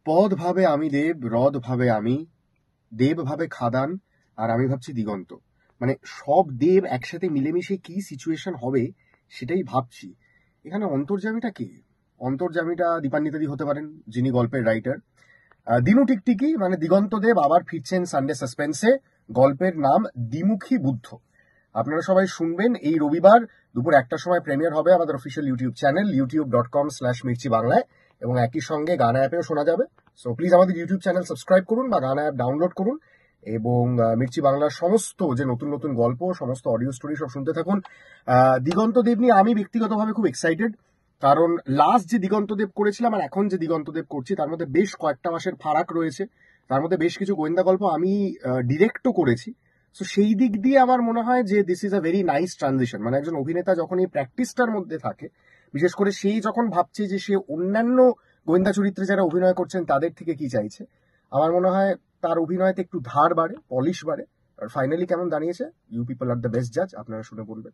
পদ ভাবে আমি দেব, হ্রদ ভাবে আমি, দেব ভাবে খাদান, আর আমি ভাবছি দিগন্ত। মানে সব দেব একসাথে মিলেমিশে কি সিচুয়েশন হবে সেটাই ভাবছি। এখানে অন্তর্যামীটা কে? অন্তর্যামীটা দীপান্বিতাদি হতে পারেন, যিনি গল্পের রাইটার। দিনু টিকটিকি মানে দিগন্ত দেব আবার ফিরছেন সানডে সাসপেন্সে। গল্পের নাম দ্বিমুখী বুদ্ধ। আপনারা সবাই শুনবেন, এই রবিবার দুপুর 1টার সময় প্রিমিয়ার হবে আমাদের অফিসিয়াল ইউটিউব চ্যানেল youtube.com/মির্চি বাংলায়, এবং একই সঙ্গে গানা অ্যাপেও শোনা যাবে। সো প্লিজ আমাদের ইউটিউব চ্যানেল সাবস্ক্রাইব করুন বা গানা অ্যাপ ডাউনলোড করুন, এবং মির্চি বাংলার সমস্ত যে নতুন নতুন গল্প, সমস্ত অডিও স্টোরি সব শুনতে থাকুন। দিগন্ত দেব নিয়ে আমি ব্যক্তিগতভাবে খুব এক্সাইটেড, কারণ লাস্ট যে দিগন্ত দেব করেছিলাম আর এখন যে দিগন্ত দেব করছি তার মধ্যে বেশ কয়েকটা মাসের ফারাক রয়েছে। তার মধ্যে বেশ কিছু গোয়েন্দা গল্প আমি ডিরেক্টও করেছি। সো সেই দিক দিয়ে আমার মনে হয় যে this is a very nice transition. মানে একজন অভিনেতা যখন এই প্র্যাকটিসটার মধ্যে থাকে, বিশেষ করে সেই যখন ভাবছে যে সে অন্যান্য গোয়েন্দা চরিত্রে যারা অভিনয় করছেন তাদের থেকে কি চাইছে, আমার মনে হয় তার অভিনয়তে একটু ধার বাড়ে, পলিশ বাড়ে। আর ফাইনালি কেমন দাঁড়িয়েছে, you people are the best জাজ, আপনারা শুনে বলবেন।